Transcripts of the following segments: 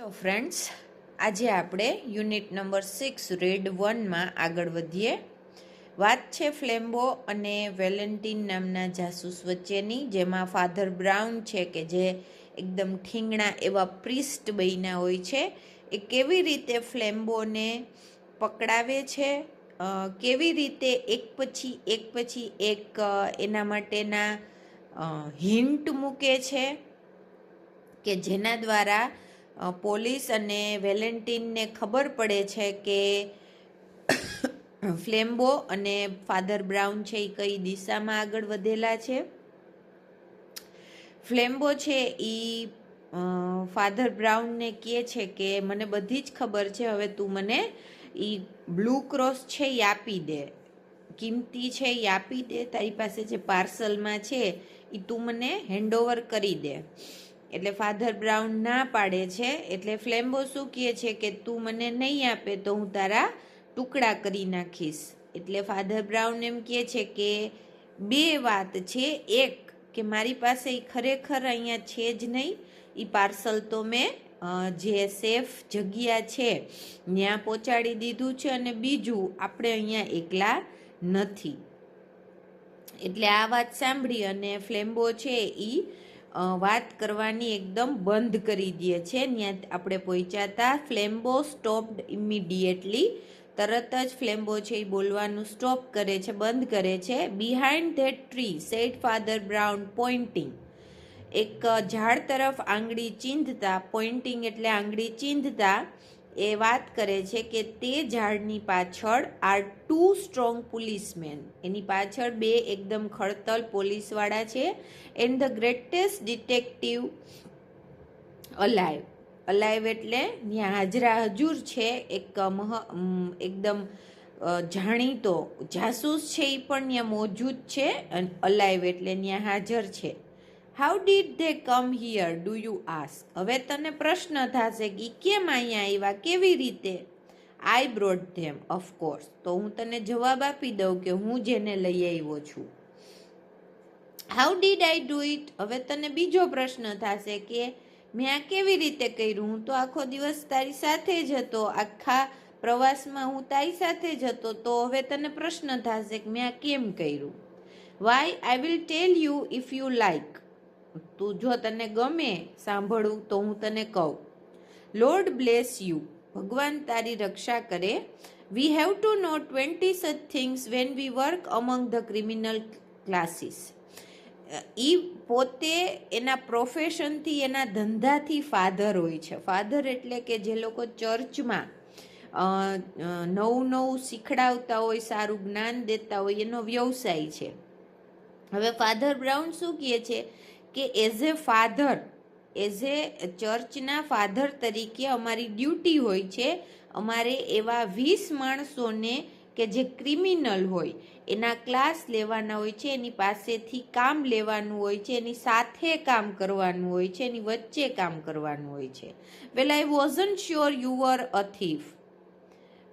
Hello friends, આજે આપણે unit number 6 red 1 માં આગળ વધીએ. વાત છે ફ્લેમ્બો અને વેલેન્ટિન નામના જાસૂસ વચ્ચેની, જેમાં ફાધર બ્રાઉન છે કે જે એકદમ ઠીંગણા એવા પ્રિસ્ટ બન્યા હોય છે, એ કેવી રીતે ફ્લેમ્બોને પકડાવે છે, કેવી રીતે એક પછી એક એના માટેના હિન્ટ મૂકે છે કે જેના દ્વારા પોલીસ અને વેલેન્ટિનને ખબર પડે છે કે ફ્લેમ્બો અને ફાધર બ્રાઉન છે એ કઈ દિશામાં આગળ વધેલા છે. ફ્લેમ્બો છે એ ફાધર બ્રાઉનને કહે છે કે મને બધી જ ખબર છે, હવે તું મને એ બ્લુ ક્રોસ છે એ આપી દે, કિંમતી છે એ આપી દે, તારી પાસે જે પાર્સલમાં છે એ તું મને હેન્ડઓવર કરી દે. એટલે ફાધર બ્રાઉન ના પાડે છે. એટલે ફ્લેમ્બો શું કહે છે કે તું મને નહીં આપે તો હું તારા ટુકડા કરી નાખીશ. એટલે ફાધર બ્રાઉન એમ કહે છે કે બે વાત છે, એક કે મારી પાસે એ ખરેખર અહીંયા છે જ નહીં, એ પાર્સલ તો મેં જે સેફ જગ્યા છે ત્યાં પહોંચાડી દીધું છે, અને બીજું આપણે અહીંયા એકલા નથી. એટલે આ વાત સાંભળી અને ફ્લેમ્બો છે એ વાત કરવાની એકદમ બંધ કરી દે છે. ત્યાં આપણે પહોંચ્યા હતા. ફ્લેમ્બો સ્ટોપ્ડ ઇમિડિયેટલી, તરત જ ફ્લેમ્બો છે એ બોલવાનું સ્ટોપ કરે છે, બંધ કરે છે. Behind that tree said Father Brown pointing, એક ઝાડ તરફ આંગળી ચીંધતા, પોઇન્ટિંગ એટલે આંગળી ચીંધતા એ વાત કરે છે કે તે ઝાડની પાછળ આર 2 સ્ટ્રોંગ પોલીસમેન, એની પાછળ બે એકદમ ખડતલ પોલીસવાળા છે. And the greatest detective alive, alive એટલે ત્યાં હાજરા હજુર છે, એકદમ જાણીતો જાસૂસ છે એ પણ ત્યાં મોજૂદ છે, અને અલાઇવ એટલે ત્યાં હાજર છે. How did they come here do you ask, હવે તને પ્રશ્ન થશે કે કેમ અહીંયા આવ્યા, કેવી રીતે. આઈ બ્રોટ ધેમ ઓફકોર્સ, તો હું તને જવાબ આપી દઉં કે હું જેને લઈ આવ્યો છું. How did I do it, હવે તને બીજો પ્રશ્ન થશે કે મેં આ કેવી રીતે કર્યું, હું તો આખો દિવસ તારી સાથે જ હતો, આખા પ્રવાસમાં હું તારી સાથે જ હતો, તો હવે તને પ્રશ્ન થશે કે મેં આ કેમ કર્યું. Why, I will tell you if you like, તું જો તને ગમે સાંભળવું તો હું તને કહું. લોર્ડ બ્લેસ યુ, ભગવાન તારી રક્ષા કરે. We have to know 20 such things when we work among the criminal classes. ઈ પોતે એના પ્રોફેશનથી, એના ધંધાથી ફાધર હોય છે. ફાધર એટલે કે જે લોકો ચર્ચમાં નવું શીખડાવતા હોય, સારું જ્ઞાન દેતા હોય, એનો વ્યવસાય છે. હવે ફાધર બ્રાઉન શું કહે છે કે as a father, as a ચર્ચના ફાધર તરીકે અમારી ડ્યુટી હોય છે, અમારે એવા 20 માણસોને કે જે ક્રિમિનલ હોય એના ક્લાસ લેવાના હોય છે, એની પાસેથી કામ લેવાનું હોય છે, એની સાથે કામ કરવાનું હોય છે, એની વચ્ચે કામ કરવાનું હોય છે. Well I wasn't sure you were a thief,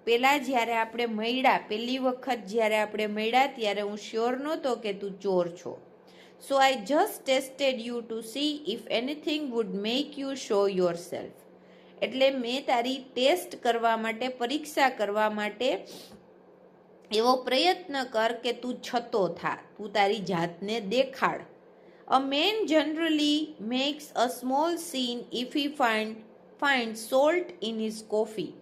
પહેલાં જ્યારે આપણે મળ્યા, પહેલી વખત જ્યારે આપણે મળ્યા ત્યારે હું શ્યોર નહોતો કે તું ચોર છો. So I just tested you to see if anything would make you show yourself, એટલે મેં તારી ટેસ્ટ કરવા માટે, પરીક્ષા કરવા માટે એવો પ્રયત્ન કર કે તું છતો થા, તું તારી જાતને દેખાડ. A man generally makes a small scene if he find salt in his coffee.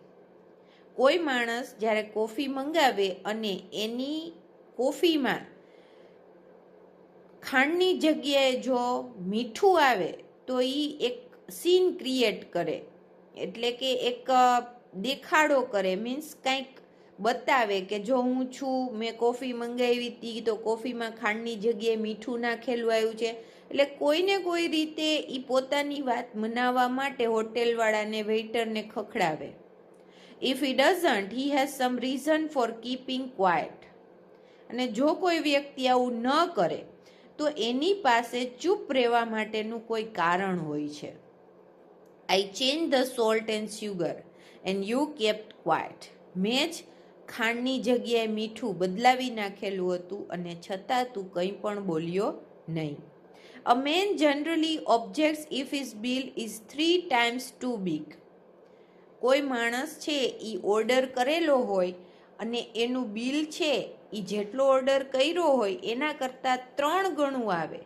કોઈ માણસ જ્યારે કોફી મંગાવે અને એની કોફીમાં ખાંડની જગ્યાએ જો મીઠું આવે તો એ એક સીન ક્રિએટ કરે, એટલે કે એક દેખાડો કરે, મીન્સ કંઈક બતાવે કે જો હું છું, મેં કોફી મંગાવી હતી તો કોફીમાં ખાંડની જગ્યાએ મીઠું નાખેલું આવ્યું છે. એટલે કોઈને કોઈ રીતે એ પોતાની વાત મનાવવા માટે હોટેલવાળાને, વેઇટરને ખખડાવે. If he doesn't, he has some reason for keeping quiet, અને જો કોઈ વ્યક્તિ આવું ન કરે તો એની પાસે ચૂપ રહેવા માટેનું કોઈ કારણ હોય છે. I change the salt and sugar and you kept quiet, મેં જ ખાંડની જગ્યાએ મીઠું બદલાવી નાખેલું હતું અને છતાં તું કંઈ પણ બોલ્યો નહીં. A man generally objects if his bill is 3 times too big, કોઈ માણસ છે એ ઓર્ડર કરેલો હોય અને એનું બિલ છે એ જેટલો ઓર્ડર કર્યો હોય એના કરતાં 3 ગણું આવે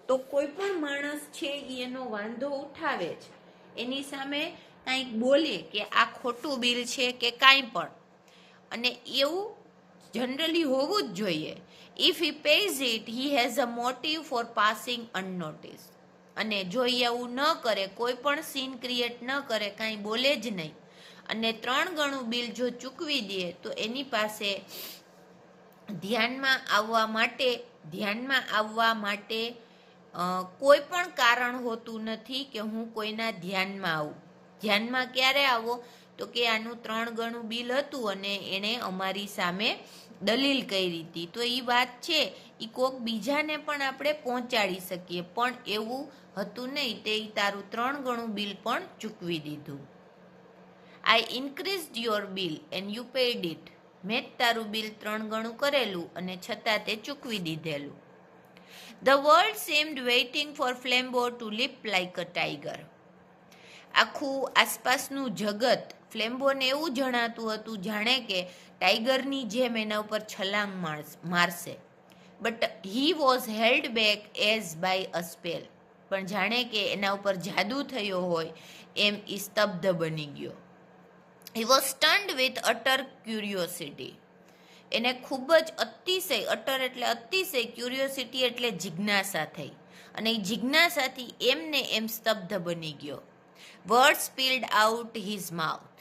તો કોઈ પણ માણસ છે એ એનો વાંધો ઉઠાવે છે, એની સામે કંઈક બોલે કે આ ખોટું બિલ છે કે કાંઈ પણ, અને એવું જનરલી હોવું જ જોઈએ. If he pays it he has a motive for passing unnoticed. અને જો એવું ન કરે, કોઈ પણ સીન ક્રિએટ ન કરે, કાંઈ બોલે જ નહીં અને 3 ગણું બિલ જો ચૂકવી દે તો એની પાસે ધ્યાનમાં આવવા માટે કોઈ પણ કારણ હોતું નથી કે હું કોઈના ધ્યાનમાં આવું. ધ્યાનમાં ક્યારે આવો તો કે આનું 3 ગણું બિલ હતું અને એણે અમારી સામે દલીલ કરી હતી, તો એ વાત છે એ કોક બીજાને પણ આપણે પહોંચાડી શકીએ, પણ એવું હતું નહીં. તે તારું 3 ગણું બિલ પણ ચૂકવી દીધું. I increased your bill and you paid it. મેં તારું બિલ 3 ગણું કરેલું અને છતાં તે ચૂકવી દીધેલું. The world seemed waiting for Flambeau to leap like a tiger. આખું આસપાસનું જગત ફ્લેમ્બોને એવું જણાતું હતું જાણે કે ટાઈગરની જેમ એના ઉપર છલાંગ મારશે. But he was held back as by a spell. પણ જાણે કે એના ઉપર જાદુ થયો હોય એમ એ સ્તબ્ધ બની ગયો. He was stunned with utter curiosity. એને ખૂબ જ અતિશય, અટર એટલે અતિશય, ક્યુરિયોસિટી એટલે જિજ્ઞાસા થઈ અને એ જિજ્ઞાસાથી એમને એમ સ્તબ્ધ બની ગયો. Word spilled out his mouth.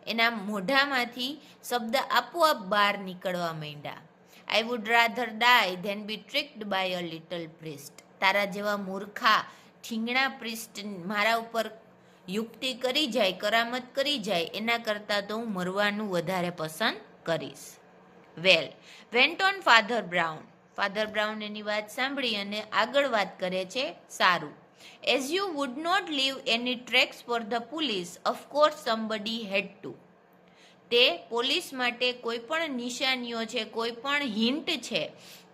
એના મોઢામાંથી શબ્દ આપોઆપ બહાર નીકળવા માંડ્યા. I would rather die than be tricked by a little priest. તારા જેવા મૂર્ખા ઠીંગણા પ્રિસ્ટ મારા ઉપર યુક્તિ કરી જાય, કરામત કરી જાય, એના કરતાં તો હું મરવાનું વધારે પસંદ કરીશ. Well went on Father Brown. Father Brown એની વાત સાંભળી અને આગળ વાત કરે છે, સારું. As you would not leave any tracks for the police, of course somebody had to. તે પોલીસ માટે કોઈ પણ નિશાનીઓ છે, કોઈ પણ હિન્ટ છે,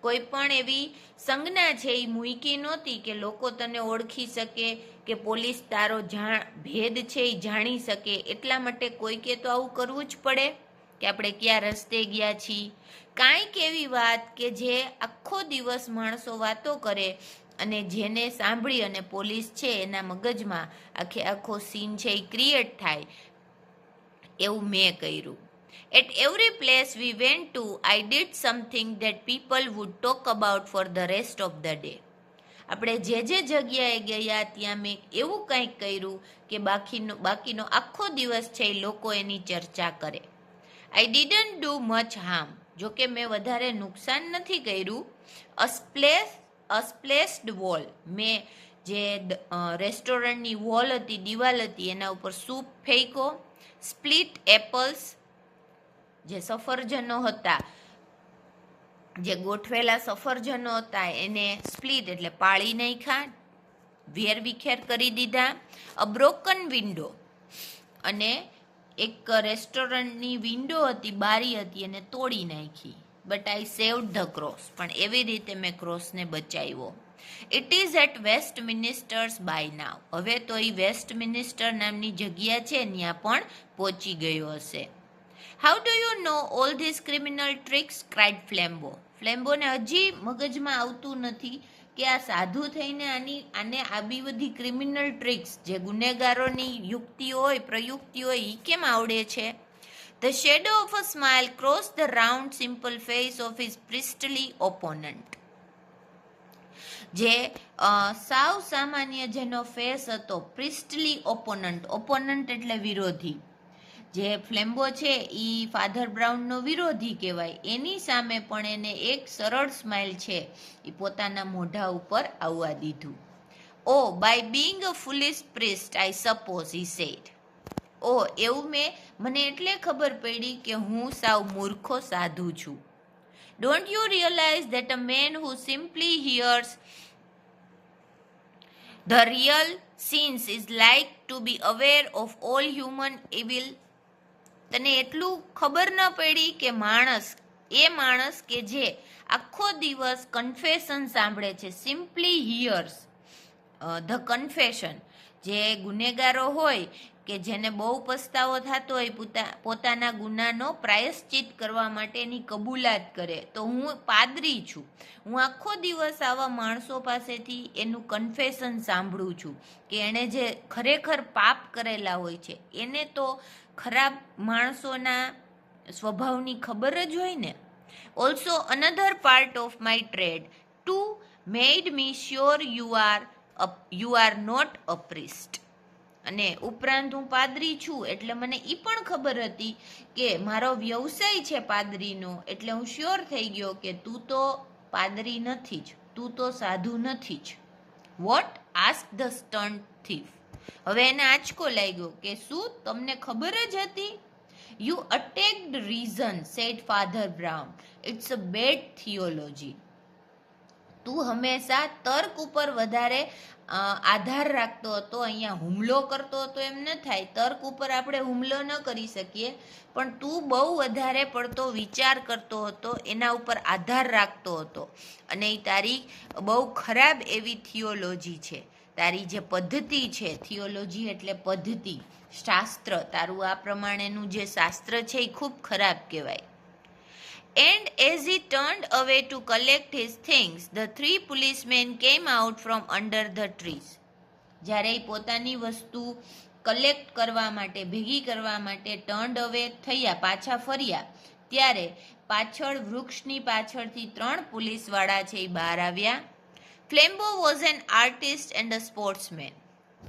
કોઈ પણ એવી સંજ્ઞા છે એ મૂકી નહોતી કે લોકો તને ઓળખી શકે કે પોલીસ તારો ભેદ છે એ જાણી શકે. એટલા માટે કોઈકે તો આવું કરવું જ પડે કે આપણે ક્યાં રસ્તે ગયા છીએ. કાંઈક એવી વાત કે જે આખો દિવસ માણસો વાતો કરે અને જેને સાંભળી અને પોલીસ છે એના મગજમાં આખો સીન છે એ ક્રિએટ થાય, એવું મેં કર્યું. At every place we went to I did something that people would talk about for the rest of the day. આપણે જે જગ્યાએ ગયા ત્યાં મેં એવું કંઈક કર્યું કે બાકીનો આખો દિવસ છે એ લોકો એની ચર્ચા કરે. આઈ ડીડન્ટ ડુ મચ હાર્મ. જોકે મેં વધારે નુકસાન નથી કર્યું. અ સ્પ્લેશ્ડ વોલ. મેં જે રેસ્ટોરન્ટની વોલ હતી, દિવાલ હતી, એના ઉપર સૂપ ફેંકો. Split apples. જે સફરજનો હતા, જે ગોઠવેલા સફરજનો હતા એને સ્પ્લિટ એટલે પાળી નાખ્યા, વેરવિખેર કરી દીધા. A broken window. અને એક રેસ્ટોરન્ટની વિન્ડો હતી, બારી હતી, એને તોડી નાખી. But I saved the cross. પણ એવી રીતે મેં ક્રોસને બચાવ્યો. It is at Westminster's by now. હવે તો એ વેસ્ટ મિનિસ્ટર નામની જગ્યા છે ત્યાં પણ પહોંચી ગયો હશે. How do you know all this criminal tricks? Cried Flambeau. ફ્લેમ્બોને હજી મગજમાં આવતું નથી કે આ સાધુ થઈને આને આવી બધી ક્રિમિનલ ટ્રિક્સ, જે ગુનેગારોની યુક્તિ હોય, પ્રયુક્તિ હોય, એ કેમ આવડે છે? The shadow of a smile crossed the round, simple face of his priestly opponent. જે સાવ સામાન્ય જેનો ફેસ હતો, પ્રિસ્ટલી ઓપોનન્ટ. ઓપોનન્ટ એટલે વિરોધી. જે ફ્લેમ્બો છે એ ફાધર બ્રાઉનનો વિરોધી કહેવાય. એની સામે પણ એને એક સરળ સ્માઇલ છે એ પોતાના મોઢા ઉપર આવવા દીધું. Oh by being a foolish priest I suppose he said. ઓ એવું મને એટલે ખબર પડી કે હું સાવ મૂર્ખો સાધુ છું. Don't you realise that a man who simply hears the real sins is like to be aware of all human evil. તને એટલું ખબર ન પડી કે માણસ કે જે આખો દિવસ કન્ફેશન સાંભળે છે, સિમ્પલી હિયર્સ ધ કન્ફેશન. જે ગુનેગારો હોય કે જેને બહુ પસ્તાવો થતો હોય પોતાના ગુનાનો પ્રાયશ્ચિત કરવા માટે એની કબૂલાત કરે. તો હું પાદરી છું, હું આખો દિવસ આવા માણસો પાસેથી એનું કન્ફેશન સાંભળું છું કે એણે જે ખરેખર પાપ કરેલા હોય છે એને તો ખરાબ માણસોના સ્વભાવની ખબર જ હોય ને. Also another part of my trade to made me sure you are not a priest. અને ઉપરાંત હું પાદરી છું એટલે મને એ પણ ખબર હતી કે મારો વ્યવસાય છે પાદરીનો, એટલે હું શ્યોર થઈ ગયો કે તું તો પાદરી નથી જ, તું તો સાધુ નથી જ. What ask the stunt thief. હવે એને આંચકો લાગ્યો કે શું તમને ખબર જ હતી? You attacked reason, said Father Brown. It's a bad theology. તું હંમેશા તર્ક ઉપર વધારે આધાર રાખતો હતો, અહીંયા હુમલો કરતો હતો એમ ન થાય. તર્ક ઉપર આપણે હુમલો ન કરી શકીએ, પણ તું બહુ વધારે પડતો વિચાર કરતો હતો, એના ઉપર આધાર રાખતો હતો. અને એ તારી બહુ ખરાબ એવી થિયોલોજી છે, તારી જે પદ્ધતિ છે. થિયોલોજી એટલે પદ્ધતિ, શાસ્ત્ર. તારું આ પ્રમાણેનું જે શાસ્ત્ર છે એ ખૂબ ખરાબ કહેવાય. And as he turned away to collect his things, the three policemen came out from under the trees. જ્યારે એ પોતાની વસ્તુ કલેક્ટ કરવા માટે, ભેગી કરવા માટે ટર્ન્ડ અવે થયા, પાછા ફર્યા, ત્યારે પાછળ વૃક્ષની પાછળથી 3 પોલીસવાળા છે એ બહાર આવ્યા. Flambeau was an artist and a sportsman.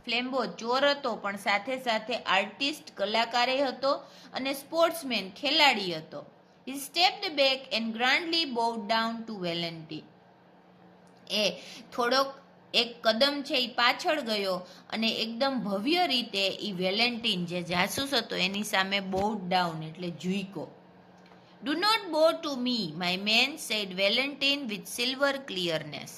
Flambeau ચોર હતો પણ સાથે સાથે આર્ટિસ્ટ, કલાકારે હતો, અને સ્પોર્ટ્સમેન, ખેલાડી હતો. He stepped back and grandly bowed down to Valentine. એ થોડોક એક કદમ છે એ પાછળ ગયો અને એકદમ ભવ્ય રીતે એ વેલેન્ટિન જે જાસૂસ હતો એની સામે બોવડ ડાઉન એટલે ઝૂકો. Do not bow to me, my man, said Valentine with silver clearness.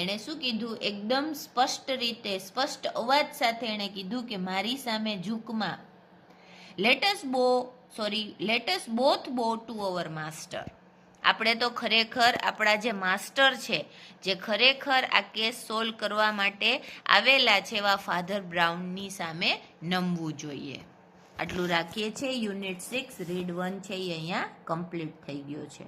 એણે શું કીધું? એકદમ સ્પષ્ટ રીતે, સ્પષ્ટ અવાજ સાથે એણે કીધું કે મારી સામે ઝૂકમાં. Let us both bow to our master. આપણે તો ખરેખર આપણા જે માસ્ટર છે, જે ખરેખર આ કેસ સોલ્વ કરવા માટે આવેલા છે, એવા ફાધર બ્રાઉનની સામે નમવું જોઈએ. આટલું રાખીએ છીએ. યુનિટ 6 રીડ 1 છે એ અહીંયા કમ્પ્લીટ થઈ ગયો છે.